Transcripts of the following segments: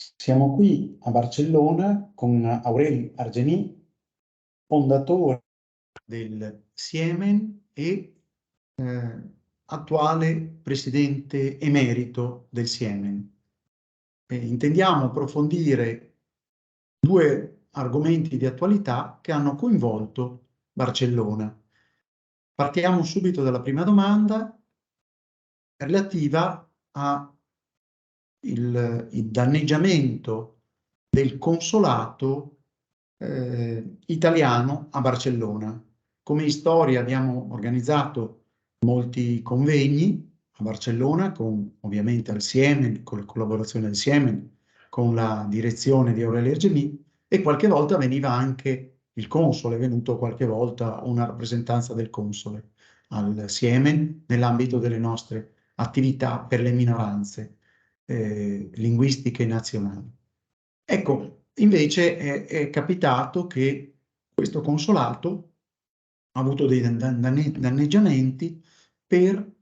Siamo qui a Barcellona con Aureli Argemì, fondatore del Siemen e attuale presidente emerito del Siemen. Intendiamo approfondire due argomenti di attualità che hanno coinvolto Barcellona. Partiamo subito dalla prima domanda relativa al danneggiamento del consolato italiano a Barcellona. Come Storia abbiamo organizzato molti convegni a Barcellona, con ovviamente al Siemen, con la collaborazione del Siemen, con la direzione di Aurelio Argemì, e qualche volta veniva anche il console, è venuto qualche volta una rappresentanza del console al Siemen nell'ambito delle nostre attività per le minoranze linguistiche nazionali. Ecco, invece è capitato che questo consolato ha avuto dei danneggiamenti per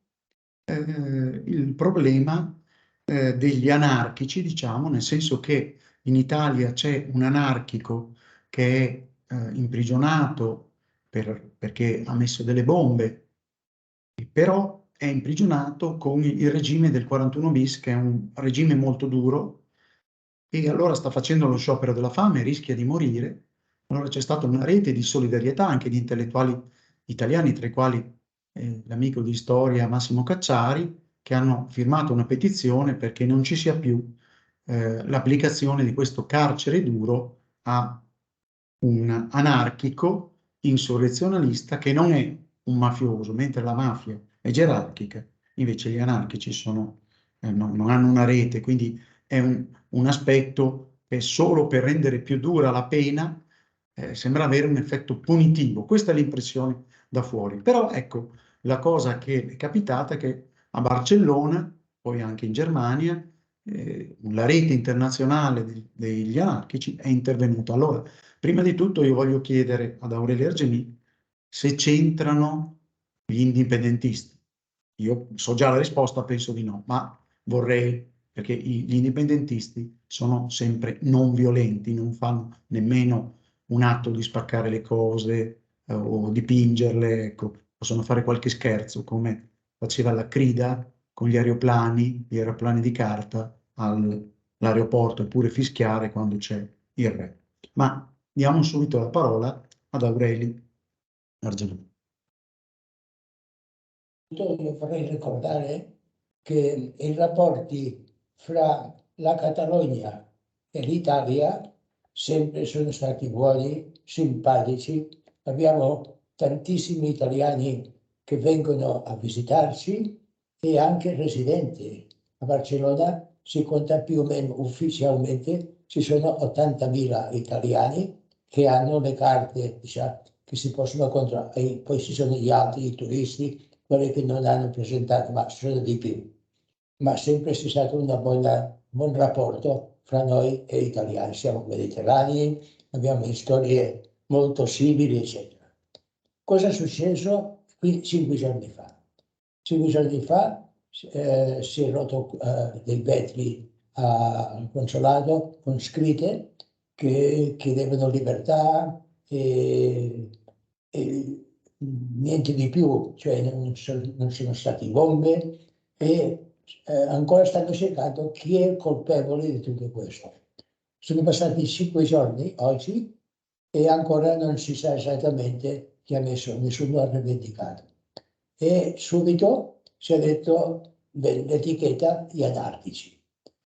il problema degli anarchici, diciamo, nel senso che in Italia c'è un anarchico che è imprigionato perché ha messo delle bombe, però è imprigionato con il regime del 41 bis, che è un regime molto duro, e allora sta facendo lo sciopero della fame, rischia di morire. Allora c'è stata una rete di solidarietà anche di intellettuali italiani, tra i quali l'amico di storia Massimo Cacciari, che hanno firmato una petizione perché non ci sia più l'applicazione di questo carcere duro a un anarchico insurrezionalista che non è un mafioso, mentre la mafia è gerarchica, invece gli anarchici non hanno una rete, quindi è un aspetto che solo per rendere più dura la pena sembra avere un effetto punitivo. Questa è l'impressione da fuori. Però ecco, la cosa che è capitata è che a Barcellona, poi anche in Germania, la rete internazionale degli anarchici è intervenuta. Allora, prima di tutto io voglio chiedere ad Aurelio Argemì se c'entrano gli indipendentisti. Io so già la risposta, penso di no, ma vorrei, perché gli indipendentisti sono sempre non violenti, non fanno nemmeno un atto di spaccare le cose o dipingerle, ecco, possono fare qualche scherzo, come faceva la Crida con gli aeroplani di carta all'aeroporto, oppure fischiare quando c'è il re. Ma diamo subito la parola ad Aureli Argemì. Io vorrei ricordare che i rapporti fra la Catalogna e l'Italia sempre sono stati buoni, simpatici. Abbiamo tantissimi italiani che vengono a visitarci e anche residenti. A Barcellona si conta più o meno ufficialmente, ci sono 80.000 italiani che hanno le carte, diciamo, che si possono controllare, e poi ci sono gli altri, i turisti, quelli che non hanno presentato, ma sono di più. Ma sempre c'è stato un buon rapporto fra noi e gli italiani. Siamo mediterranei, abbiamo storie molto simili, eccetera. Cosa è successo qui 5 giorni fa? 5 giorni fa si è rotto dei vetri al consolato con scritte che chiedevano libertà e niente di più, cioè non sono stati bombe e ancora stanno cercando chi è il colpevole di tutto questo. Sono passati 5 giorni oggi e ancora non si sa esattamente chi ha messo, nessuno ha rivendicato. E subito si è detto l'etichetta gli anarchici.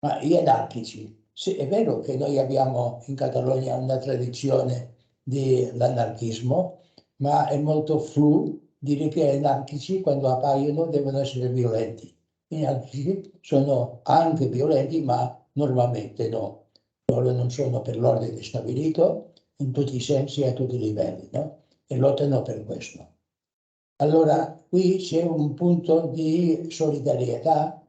Ma gli anarchici, sì, è vero che noi abbiamo in Catalogna una tradizione dell'anarchismo, ma è molto flu dire che gli anarchici quando appaiono devono essere violenti. Gli anarchici sono anche violenti, ma normalmente no. Loro non sono per l'ordine stabilito in tutti i sensi e a tutti i livelli, no? E lottano per questo. Allora, qui c'è un punto di solidarietà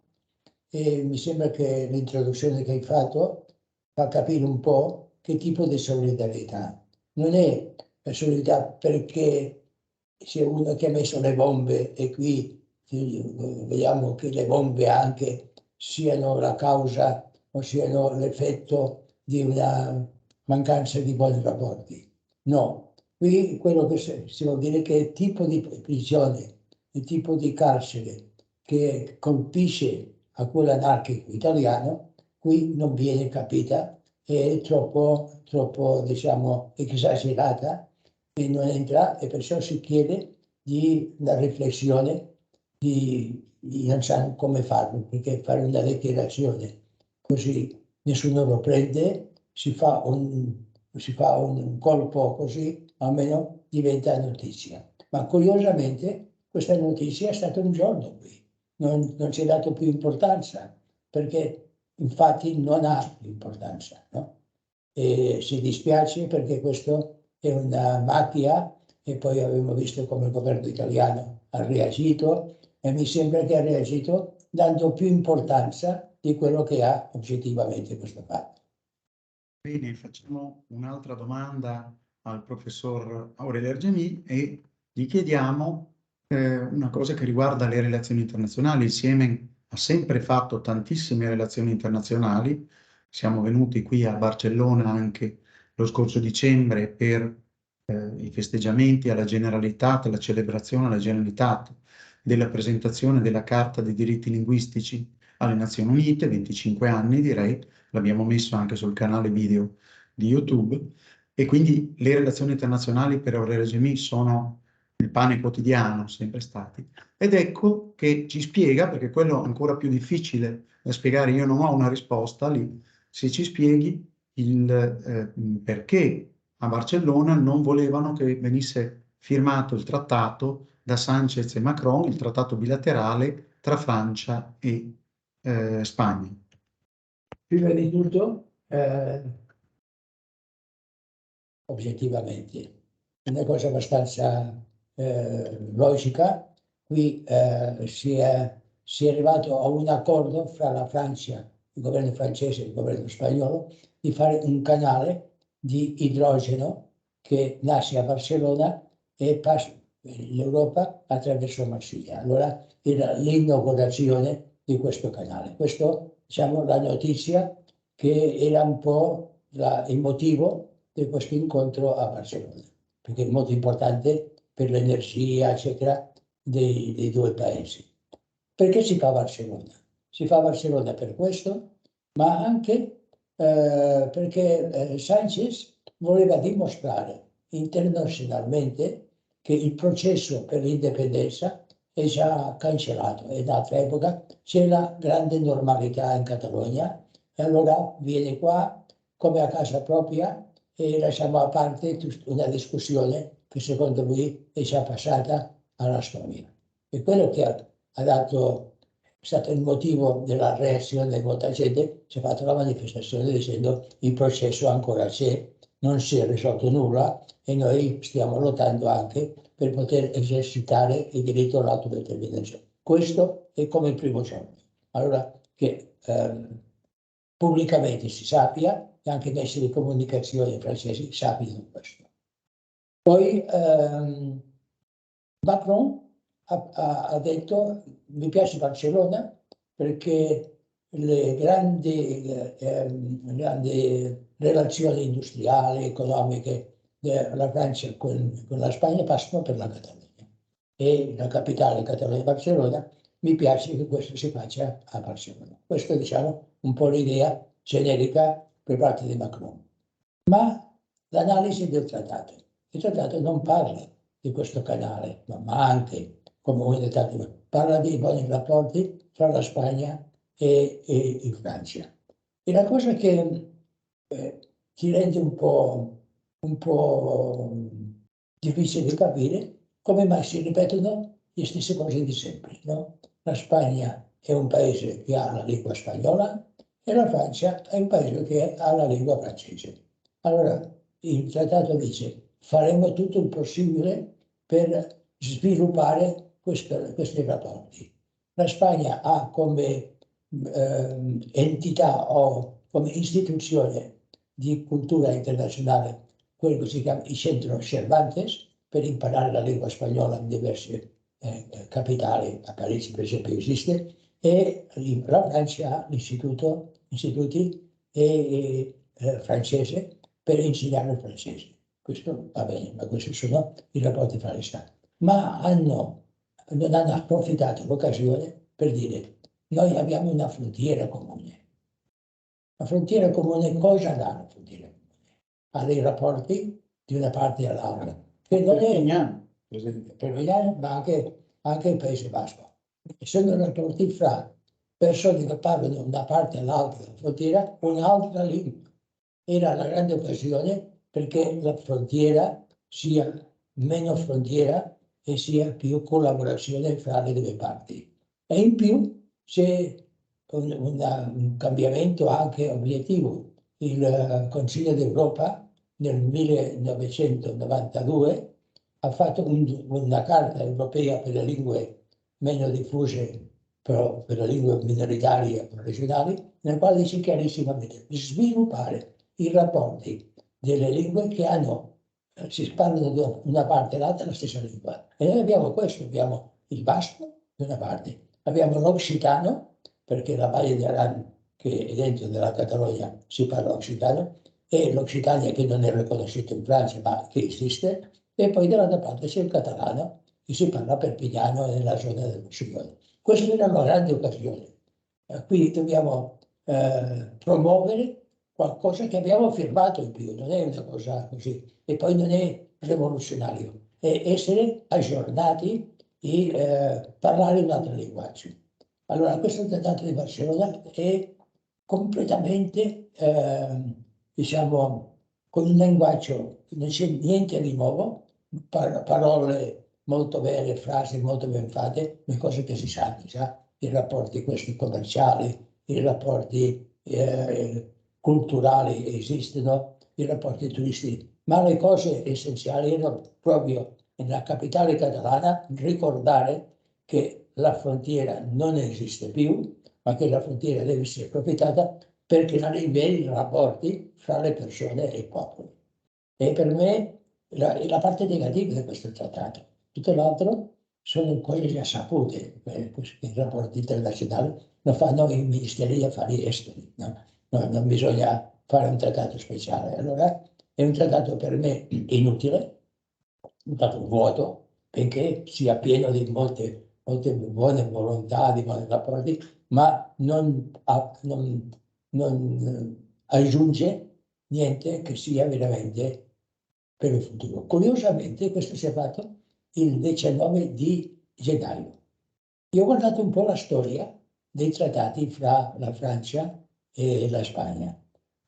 e mi sembra che l'introduzione che hai fatto fa capire un po' che tipo di solidarietà. Non è la solidarietà perché c'è uno che ha messo le bombe e qui vediamo che le bombe anche siano la causa o siano l'effetto di una mancanza di buoni rapporti. No, qui quello che si vuol dire è che il tipo di prigione, il tipo di carcere che colpisce a quello anarchico italiano, qui non viene capita, è troppo diciamo, esagerata e non entra, e perciò si chiede di una riflessione non sanno come farlo, perché fare una dichiarazione così nessuno lo prende, si fa un colpo così, almeno diventa notizia. Ma curiosamente questa notizia è stata un giorno qui, non ci è dato più importanza, perché infatti non ha più importanza, no? E si dispiace perché questo è una macchia, e poi abbiamo visto come il governo italiano ha reagito, e mi sembra che ha reagito dando più importanza di quello che ha oggettivamente questo fatto. Bene, facciamo un'altra domanda al professor Aurelio Argemì e gli chiediamo una cosa che riguarda le relazioni internazionali. Il Siemen ha sempre fatto tantissime relazioni internazionali. Siamo venuti qui a Barcellona anche lo scorso dicembre per i festeggiamenti alla Generalitat, la celebrazione alla Generalitat della presentazione della Carta dei diritti linguistici alle Nazioni Unite, 25 anni direi, l'abbiamo messo anche sul canale video di YouTube, e quindi le relazioni internazionali per Aurelio Argemì sono il pane quotidiano, sempre stati. Ed ecco che ci spiega, perché quello è ancora più difficile da spiegare, io non ho una risposta lì, se ci spieghi perché a Barcellona non volevano che venisse firmato il trattato da Sanchez e Macron, il trattato bilaterale tra Francia e Spagna. Prima di tutto, oggettivamente, una cosa abbastanza logica, qui si è arrivato a un accordo fra la Francia, il governo francese e il governo spagnolo, di fare un canale di idrogeno che nasce a Barcellona e passa l'Europa attraverso Marsiglia. Allora era l'inaugurazione di questo canale. Questo, diciamo, la notizia che era un po' il motivo di questo incontro a Barcellona, perché è molto importante per l'energia, eccetera, dei due paesi. Perché si fa Barcellona? Si fa Barcellona per questo, ma anche perché Sanchez voleva dimostrare internazionalmente che il processo per l'indipendenza è già cancellato, e da altra epoca c'è la grande normalità in Catalogna, e allora viene qua come a casa propria e lasciamo a parte una discussione che secondo lui è già passata alla storia. E quello che è stato il motivo della reazione di molta gente, si è fatta la manifestazione dicendo il processo ancora c'è, non si è risolto nulla e noi stiamo lottando anche per poter esercitare il diritto all'autodeterminazione. Questo è come il primo giorno. Allora che pubblicamente si sappia e anche i mezzi di comunicazione francesi sappiano questo. Poi Macron ha detto mi piace Barcellona perché le grandi relazioni industriali, economiche della Francia con la Spagna passano per la Catalogna. E la capitale Catalogna, Barcellona, mi piace che questo si faccia a Barcellona. Questo è, diciamo, un po' l'idea generica per parte di Macron. Ma l'analisi del trattato. Il trattato non parla di questo canale, ma anche, come ho detto, parla di buoni rapporti tra la Spagna e Francia. E la cosa che ti rende un po' difficile di capire come mai si ripetono le stesse cose di sempre, no? La Spagna è un paese che ha la lingua spagnola e la Francia è un paese che ha la lingua francese. Allora, il trattato dice faremo tutto il possibile per sviluppare questi rapporti. La Spagna ha come entità o come istituzione di cultura internazionale quello che si chiama il Centro Cervantes per imparare la lingua spagnola in diverse capitali, a Parigi per esempio esiste, e la Francia ha istituti francese per insegnare il francese. Questo va bene, ma questi sono i rapporti fra gli Stati. Ma non hanno approfittato l'occasione per dire: noi abbiamo una frontiera comune. La frontiera comune cosa dà la frontiera comune? Ha dei rapporti di una parte all'altra, che non è Perpignano, ma anche il Paese Basco. Sono rapporti fra persone che parlano da una parte all'altra della frontiera un'altra lingua. Era la grande occasione perché la frontiera sia meno frontiera e sia più collaborazione fra le due parti. E in più c'è un cambiamento anche obiettivo. Il Consiglio d'Europa nel 1992 ha fatto una carta europea per le lingue meno diffuse, però per le lingue minoritarie o regionali, nel quale dice chiarissimamente di sviluppare i rapporti delle lingue che si parlano da una parte all'altra la stessa lingua. E noi abbiamo questo, abbiamo il basco da una parte, abbiamo l'occitano, perché la Valle d'Aran, che è dentro della Catalogna, si parla occitano, e l'Occitania che non è riconosciuta in Francia ma che esiste, e poi dall'altra parte c'è il catalano, che si parla a Perpignano e nella zona del Roussillon. Questa era una grande occasione. Quindi dobbiamo promuovere qualcosa che abbiamo firmato in più, non è una cosa così, e poi non è rivoluzionario, è essere aggiornati e parlare un altro linguaggio. Allora, questo trattato di Barcellona è completamente, diciamo, con un linguaggio, non c'è niente di nuovo, parole molto belle, frasi molto ben fatte, le cose che si sanno già, i rapporti questi commerciali, i rapporti culturali esistono, i rapporti turistici, ma le cose essenziali erano proprio nella capitale catalana ricordare che la frontiera non esiste più, ma che la frontiera deve essere approfittata per creare i veri rapporti fra le persone e i popoli. E per me la parte negativa di questo trattato. Tutto l'altro sono cose già sapute, i rapporti internazionali lo fanno i ministeri degli affari esteri, no? No, non bisogna fare un trattato speciale. Allora è un trattato per me inutile, un trattato vuoto, benché sia pieno di molte buone volontà, di buoni rapporti, ma non aggiunge niente che sia veramente per il futuro. Curiosamente questo si è fatto il 19 di gennaio. Io ho guardato un po' la storia dei trattati fra la Francia e la Spagna.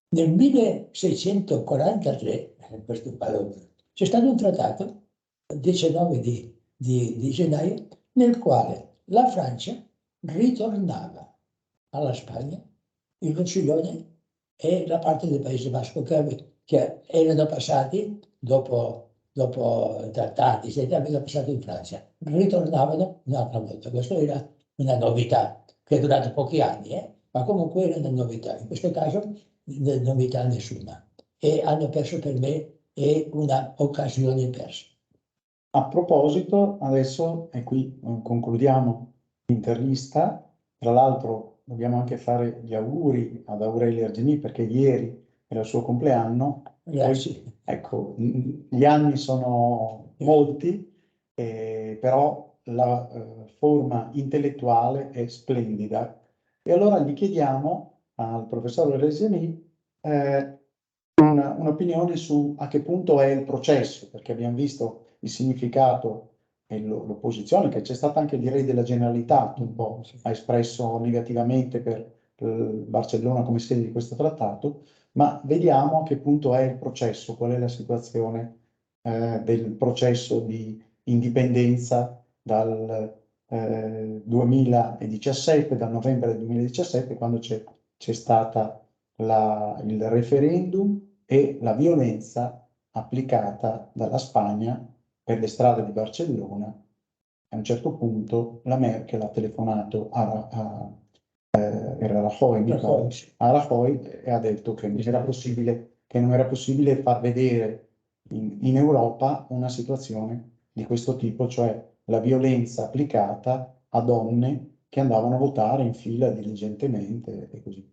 Nel 1643, c'è stato un trattato, il 19 di gennaio, nel quale la Francia ritornava alla Spagna il Roussillon e la parte del Paese Basco che erano passati dopo trattati, erano passati in Francia, ritornavano un'altra volta. Questa era una novità che è durata pochi anni, ma comunque era una novità. In questo caso novità nessuna. E hanno perso per me è una occasione persa. A proposito, adesso, e qui concludiamo l'intervista, tra l'altro dobbiamo anche fare gli auguri ad Aurelia Argemì perché ieri era il suo compleanno. Grazie. Poi, ecco, gli anni sono molti, però la forma intellettuale è splendida. E allora gli chiediamo al professor Argemì un'opinione su a che punto è il processo, perché abbiamo visto il significato e l'opposizione che c'è stata anche il re della Generalitat un po' ha espresso negativamente per Barcellona come sede di questo trattato, ma vediamo a che punto è il processo, qual è la situazione del processo di indipendenza dal 2017, dal novembre 2017, quando c'è stata il referendum e la violenza applicata dalla Spagna per le strade di Barcellona. A un certo punto la Merkel ha telefonato era Rajoy, mi pare, a Rajoy e ha detto che non era possibile far vedere in Europa una situazione di questo tipo, cioè la violenza applicata a donne che andavano a votare in fila diligentemente e così.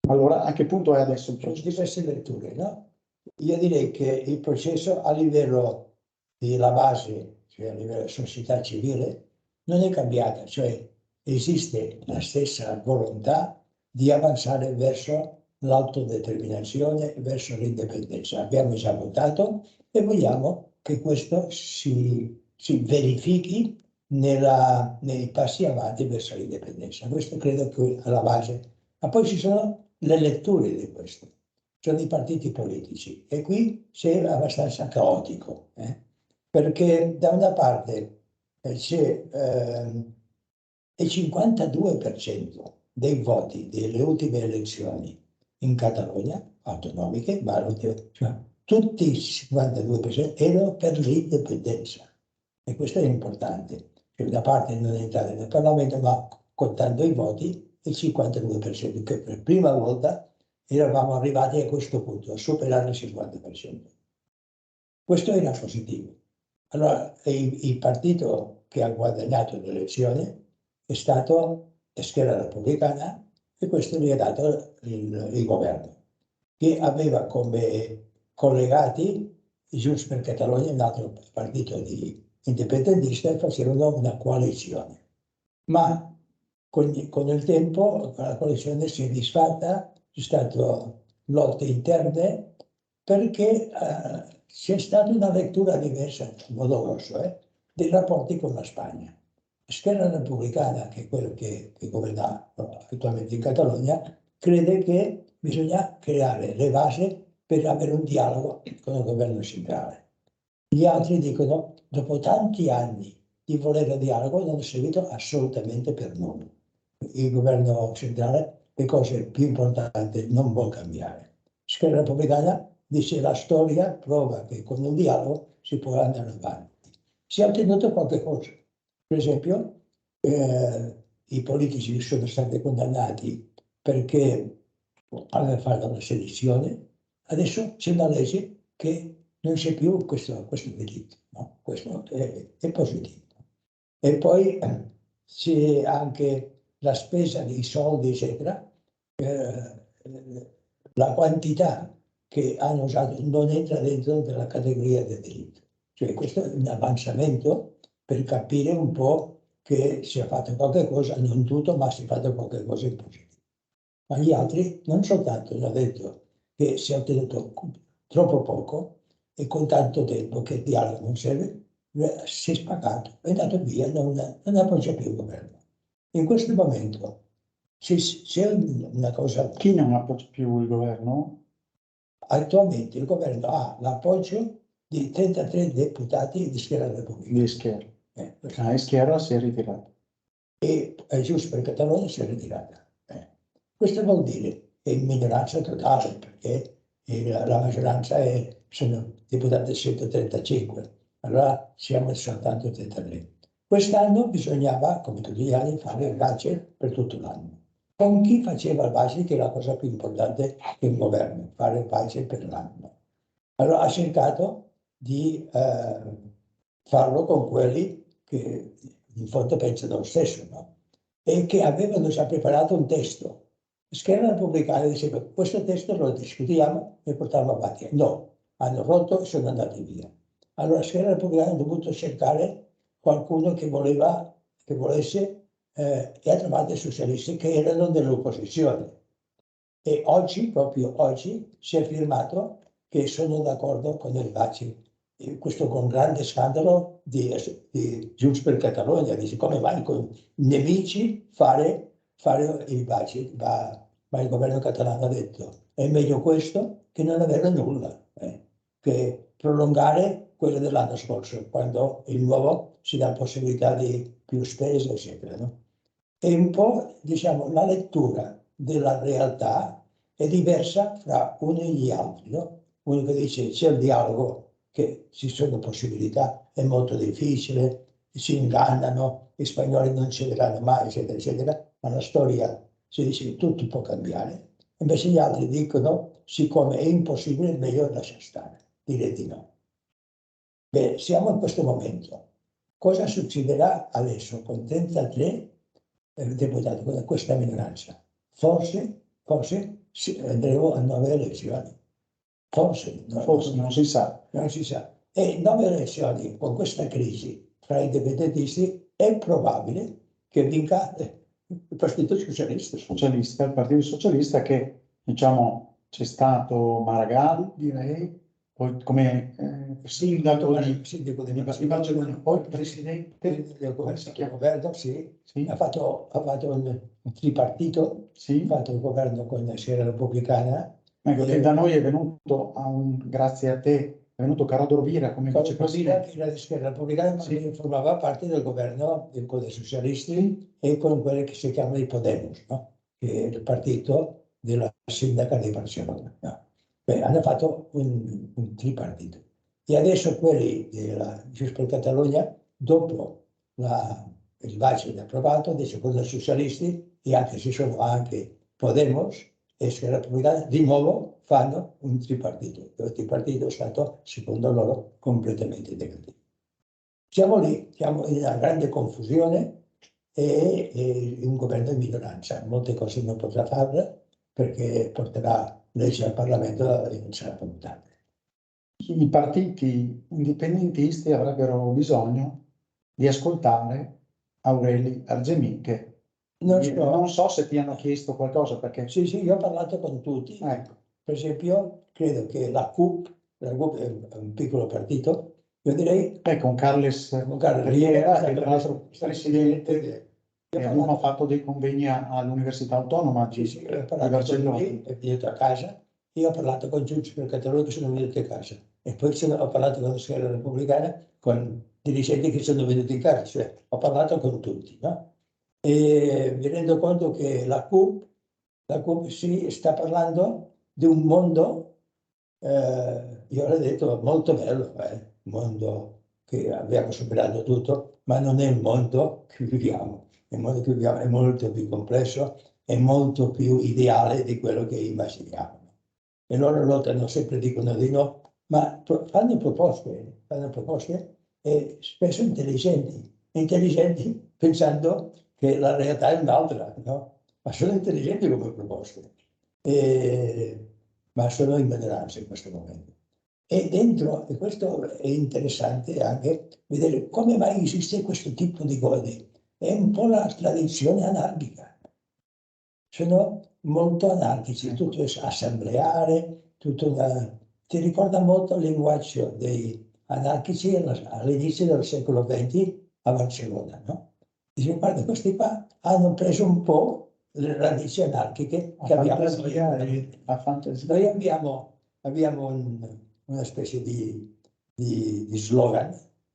Allora, a che punto è adesso il Sono processo? diverse letture, no? Io direi che il processo a livello della base, cioè a livello della società civile, non è cambiata, cioè esiste la stessa volontà di avanzare verso l'autodeterminazione, verso l'indipendenza. Abbiamo già votato e vogliamo che questo si verifichi nei passi avanti verso l'indipendenza. Questo credo che è alla base. Ma poi ci sono le letture di questo, sono i partiti politici e qui c'è abbastanza caotico, perché da una parte c'è il 52% dei voti delle ultime elezioni in Catalogna, autonomiche, cioè, tutti il 52% erano per l'indipendenza. E questo è importante. Cioè, da parte non entrare nel Parlamento, ma contando i voti, il 52%, che per prima volta eravamo arrivati a questo punto, a superare il 50%. Questo era positivo. Allora, il partito che ha guadagnato l'elezione è stato Schera Repubblicana e questo gli ha dato il governo, che aveva come collegati Junts per Catalogna, un altro partito di indipendentista, e facevano una coalizione. Ma con il tempo la coalizione si è disfatta, ci sono state lotte interne, perché c'è stata una lettura diversa, in modo grosso, dei rapporti con la Spagna. Schera Repubblicana, che è quello che governa attualmente in Catalogna, crede che bisogna creare le basi per avere un dialogo con il governo centrale. Gli altri dicono, dopo tanti anni di volere dialogo, non è servito assolutamente per nulla. Il governo centrale le cose più importanti non vuole cambiare. Schera Repubblicana dice la storia prova che con un dialogo si può andare avanti. Si è ottenuto qualche cosa. Per esempio, i politici sono stati condannati perché avevano fatto la sedizione, adesso c'è una legge che non c'è più questo delitto, no? Questo è positivo. E poi c'è anche la spesa di soldi, eccetera, la quantità che hanno usato non entra dentro della categoria del delitto. Cioè questo è un avanzamento per capire un po' che si è fatto qualche cosa, non tutto, ma si è fatto qualche cosa in positivo. Ma gli altri non soltanto hanno detto che si è ottenuto troppo poco e con tanto tempo che il dialogo non serve, si è spaccato, è andato via, non appoggia più il governo. In questo momento c'è una cosa. Chi non appoggia più il governo? Attualmente il governo ha l'appoggio di 33 deputati di Schera Repubblicana. Di Schera. E Schera si è ritirato. E Junts per Catalogna si è ritirata. Questo vuol dire che è in minoranza totale, perché la maggioranza sono deputati 135, allora siamo soltanto 33. Quest'anno bisognava, come tutti gli anni, fare il budget per tutto l'anno. Con chi faceva il budget, che è la cosa più importante che un governo, fare il budget per l'anno. Allora ha cercato di farlo con quelli che in fondo pensano lo stesso, no? E che avevano già preparato un testo. Schera Repubblicana diceva, questo testo lo discutiamo e portiamo avanti. No, hanno rotto e sono andati via. Allora Schera Repubblicana ha dovuto cercare qualcuno che volesse, e ha trovato i socialisti che erano dell'opposizione. E oggi, proprio oggi, si è firmato che sono d'accordo con il budget. E questo con grande scandalo di Junts per Catalogna, dice come mai con nemici fare il budget, ma il governo catalano ha detto è meglio questo che non avere nulla, che prolungare quello dell'anno scorso, quando il nuovo si dà possibilità di più spese, eccetera. No? E un po', diciamo, la lettura della realtà è diversa fra uno e gli altri, no? Uno che dice c'è il dialogo, che ci sono possibilità, è molto difficile, si ingannano, gli spagnoli non cederanno mai, eccetera, eccetera, ma la storia si dice che tutto può cambiare. Invece gli altri dicono, siccome è impossibile, è meglio lasciare stare, dire di no. Beh, siamo in questo momento. Cosa succederà adesso con 33 deputato con questa minoranza. Forse sì, andremo a 9 elezioni. Forse non si sa. Non si sa. E 9 elezioni con questa crisi tra i indipendentisti è probabile che vinca il Partito Socialista. Il Partito Socialista che, diciamo, c'è stato Maragall, direi, poi come sindaco di Barcellona, poi presidente del governo, sì. Ha fatto un tripartito, sì. Ha fatto il governo con la Schiera Repubblicana. Ecco, che da noi è venuto, grazie a te, è venuto Carlo Rovira come vicepresidente. La Schiera Repubblicana sì. Formava parte del governo con i socialisti e con quelli che si chiamano i Podemos, no? Che è il partito della sindaca di Barcellona. No? Beh, hanno fatto un tripartito. E adesso quelli della Junts per Catalunya, dopo il Baci approvato, adesso con i socialisti, e anche ci sono anche Podemos e Schiera Repubblicana, di nuovo fanno un tripartito. Il tripartito è stato, secondo loro, completamente negativo. Siamo lì, siamo in una grande confusione e un governo di minoranza. Molte cose non potrà fare perché porterà legge al Parlamento e non sarà votate. I partiti indipendentisti avrebbero bisogno di ascoltare Aureli Argemì, che non so se ti hanno chiesto qualcosa, perché... Sì, io ho parlato con tutti. Ecco. Per esempio, credo che la CUP è un piccolo partito, io direi... con Carles Riera, che tra l'altro presidente, abbiamo fatto dei convegni all'Università Autonoma di Barcellona. È venuto a casa, io ho parlato con Junts per Catalunya che sono venuti a casa, e poi ho parlato con la Schiera Repubblicana, con dirigenti che sono venuti in casa, cioè ho parlato con tutti, no? E mi rendo conto che la CUP si sta parlando di un mondo, io avrei detto molto bello, un mondo che abbiamo superato tutto, ma non è il mondo che viviamo. Il mondo che viviamo è molto più complesso, è molto più ideale di quello che immaginiamo. E loro lottano, sempre dicono di no, ma fanno proposte e spesso intelligenti pensando che la realtà è un'altra, no? Ma sono intelligenti come proposte, ma sono in minoranza in questo momento. E dentro, e questo è interessante anche, vedere come mai esiste questo tipo di cose. È un po' la tradizione anarchica. Sono molto anarchici, tutto è assembleare, ti ricorda molto il linguaggio dei anarchici all'inizio del secolo XX a Barcellona, no? Dice, guarda, questi qua hanno preso un po' le radici anarchiche che abbiamo noi. Noi abbiamo una specie di slogan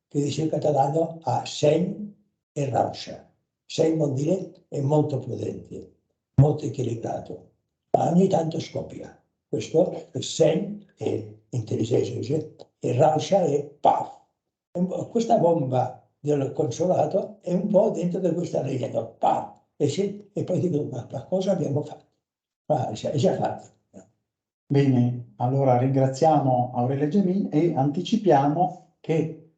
che dice in catalano a seny e rauxa. Seny vuol dire è molto prudente, molto equilibrato, ma ogni tanto scoppia. Questo è seny è intelligenza e rauxa è paf. Questa bomba del consolato è un po' dentro di questa linea, no? Paf. E poi dico, ma cosa abbiamo fatto? Ma è già fatto. Bene, allora ringraziamo Aurelio Gemì e anticipiamo che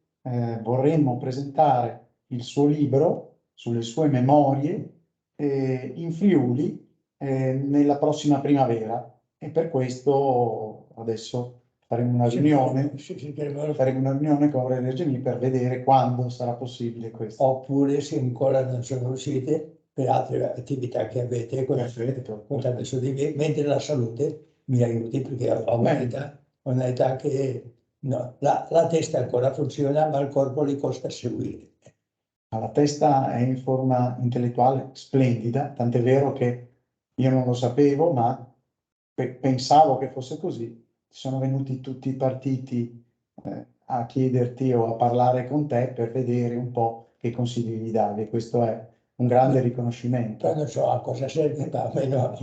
vorremmo presentare il suo libro sulle sue memorie in Friuli nella prossima primavera, e per questo adesso faremo una riunione con Aurelio Gemì per vedere quando sarà possibile questo. Oppure, se ancora non sono riuscite, per altre attività che avete, contate su di me, mentre la salute mi aiuti, perché ho un'età che no, la testa ancora funziona, ma il corpo li costa a seguire. La testa è in forma intellettuale splendida, tant'è vero che io non lo sapevo, ma pensavo che fosse così. Sono venuti tutti i partiti a chiederti o a parlare con te per vedere un po' che consigli gli davi, e questo è un grande riconoscimento. Poi non so a cosa serve, ma almeno ho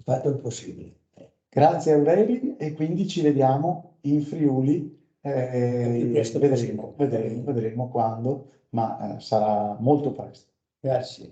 fatto il possibile. Grazie Aureli, e quindi ci vediamo in Friuli, vedremo quando, ma sarà molto presto. Grazie.